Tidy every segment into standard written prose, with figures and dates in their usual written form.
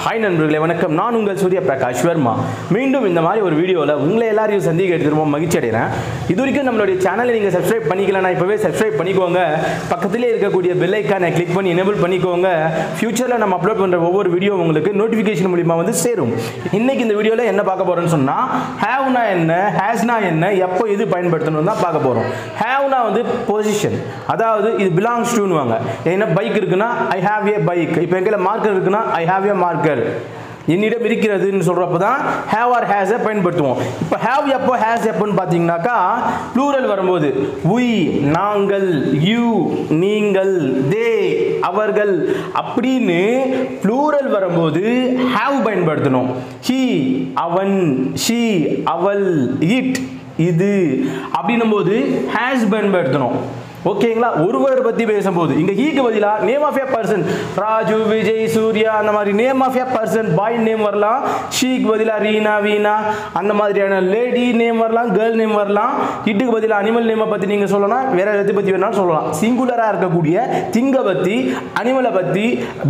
Hi நண்பர்களே, வணக்கம். நான் உங்கள் சூர்யா பிரகாஷ் வர்மா. மீண்டும் இந்த மாதிரி ஒரு வீடியோவில் உங்களை எல்லாரையும் சந்திக்க எடுத்துருமோ மகிழ்ச்சி அடைகிறேன். இது வரைக்கும் நம்மளுடைய சேனலை நீங்கள் சப்ஸ்கிரைப் பண்ணிக்கலன்னா இப்போவே சப்ஸ்கிரைப் பண்ணிக்கோங்க. பக்கத்திலே இருக்கக்கூடிய பெல் ஐக்கானை கிளிக் பண்ணி எனேபிள் பண்ணிக்கோங்க. ஃபியூச்சரில் நம்ம அப்லோட் பண்ணுற ஒவ்வொரு வீடியோ உங்களுக்கு நோட்டிஃபிகேஷன் மூலிமா வந்து சேரும். இன்னைக்கு இந்த வீடியோவில் என்ன பார்க்க போகிறோன்னு சொன்னால், ஹேவ்னா என்ன, ஹேஸ்னா என்ன, எப்போ இது பயன்படுத்தணும் தான் பார்க்க போகிறோம். ஹேவ்னா வந்து பொசிஷன், அதாவது இது பிலாங்ஸ் டுன்னுவாங்க. என்ன பைக் இருக்குன்னா ஐ ஹாவ் ஏ பைக். இப்போ எங்கே மார்க்கர் இருக்குன்னா ஐ ஹாவ் ஏ மார்க்கர், என்னிடம் இருக்கிறதுன்னு சொல்றப்ப தான் ஹேவ் ஆர் ஹேஸ் பயன்படுத்துவோம். இப்போ ஹேவ் எப்போ ஹேஸ் எப்போன்னு பார்த்தீங்கன்னாக்கா ப்ளூரல் வரும்போது we நாங்கள், யூ நீங்கள், தே அவர்கள் அப்படின்னு ப்ளூரல் வரும்போது ஹேவ் பயன்படுத்தணும். ஹி அவன், ஷீ அவள், இட் இது அப்படின்னும் போது ஹேஸ் பயன்படுத்தணும். ஓகேங்களா? ஒருவர் பற்றி பேசும்போது இங்கே ஹீக்கு பதிலாக name of a person, Raju, Vijay, Surya அந்த மாதிரி name of a person, boy name வரலாம். ஷீக்கு பதிலாக ரீனா, வீணா அந்த மாதிரியான லேடி நேம் வரலாம், கேர்ள் நேம் வரலாம். இட்டுக்கு பதிலாக அனிமல் நேமை பற்றி நீங்கள் சொல்லலாம், வேற எதை பற்றி வேணாலும் சொல்லலாம். சிங்குலராக இருக்கக்கூடிய திங்கை பற்றி, அனிமலை பற்றி,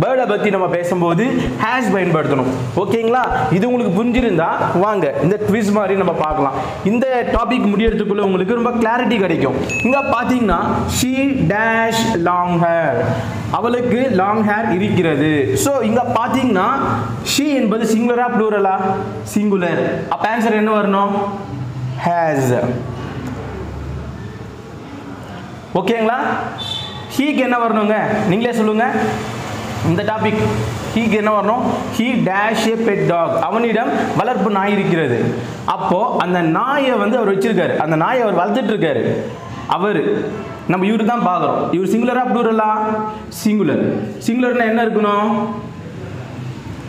பேர்டை பற்றி நம்ம பேசும்போது ஹேஸ் பயன்படுத்தணும். ஓகேங்களா? இது உங்களுக்கு புரிஞ்சிருந்தா வாங்க இந்த குவிஸ் மாதிரி நம்ம பார்க்கலாம். இந்த டாபிக் முடியறதுக்குள்ள உங்களுக்கு ரொம்ப கிளாரிட்டி கிடைக்கும். இங்கே பார்த்தீங்கன்னா she dash long hair, அவளுக்கு லாங் ஹேர் இருக்கிறது. சோ இங்க பாத்தீங்கன்னா she என்பது சிங்குலரா ப்ளூரலா? சிங்குலர். அப்ப ஆன்சர் என்ன வரணும்? has. ஓகேங்களா? ஹீக்கு என்ன வரணுங்க? நீங்களே சொல்லுங்க. இந்த டாபிக் ஹீக்கு என்ன வரணும்? he dash a pet dog, அவனிடம் வளர்ப்பு நாய் இருக்கிறது. அப்போ அந்த நாயை வந்து அவர் வச்சிருக்காரு, அந்த நாயை அவர் வளர்த்துட்டு இருக்காரு. அவர் நம்ம இவரு தான் பார்க்குறோம். இவர் சிங்குலரா ப்ளூரலா? சிங்குலர். சிங்குலர்னா என்ன இருக்கணும்?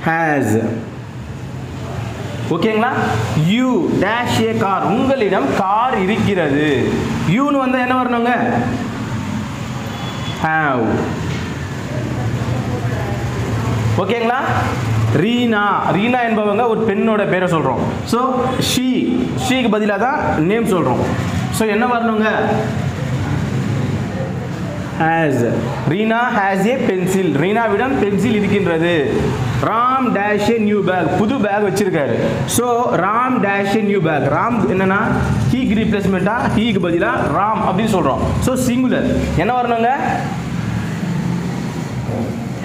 ஹேஸ். ஓகேங்களா? யூ டேஷ் ஏ கார், உங்களிடம் கார் இருக்கிறது. யூன்னு வந்தா என்ன வரணுங்க? ஹேவ். ஓகேங்களா? ரீனா, ரீனா என்பவங்க ஒரு பெண்ணோட பேரை சொல்றோம். ஸோ ஷீக்கு பதிலாக தான் நேம் சொல்றோம். ஸோ என்ன வரணுங்க? has. Reena has a pencil, ரீனாவிடம் பென்சில் இருக்கின்றது. Ram dash a new bag, புது பேக் வச்சிருக்காரு. So Ram dash a new bag, Ram என்னன்னா ஹீக்கு ரீப்ளேஸ்மெண்டா, ஹீக்கு பதிலா ராம் அப்படின்னு சொல்றோம். ஸோ சிங்குலர் என்ன வரணுங்க?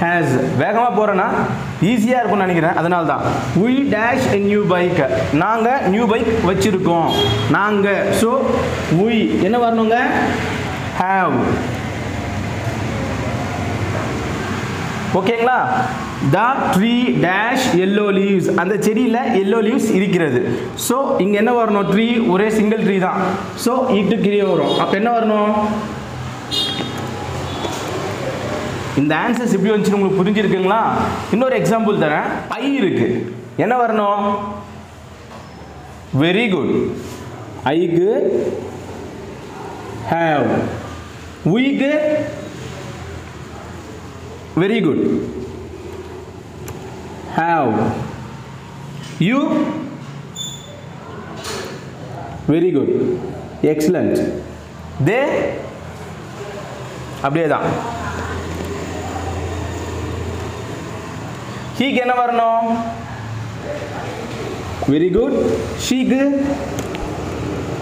has. வேகமா போறேன்னா ஈஸியா இருக்கும்னு நினைக்கிறேன், அதனால தான் we dash a new bike, நாங்க நியூ பைக் வச்சிருக்கோம் நாங்க. ஸோ we என்ன வரணுங்க? have. ஓகேங்களா? the tree dash yellow leaves, அந்த செடியில yellow leaves இருக்கிறது. ஸோ இங்க என்ன வரணும்? ட்ரீ ஒரே சிங்கிள் ட்ரீ தான். ஸோ இட்டு கீழே வரும். அப்ப என்ன வரணும்? இந்த ஆன்சர்ஸ் எப்படி வந்துச்சு உங்களுக்கு புரிஞ்சிருக்குங்களா? இன்னொரு எக்ஸாம்பிள் தரேன். ஐ இருக்கு, என்ன வரணும்? Very good. ஐக்கு ஹேவ், உய்க்கு very good have, you very good excellent, they அப்படியே தான். ஹீக்கு என்ன வரணும்? Very good. ஷீக்கு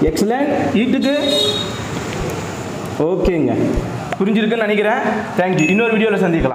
எக்ஸலண்ட். ஈட்டுக்கு ஓகேங்க. புரிஞ்சிருக்குன்னு நினைக்கிறேன். தேங்க்யூ. இன்னொரு வீடியோவில் சந்திக்கலாம்.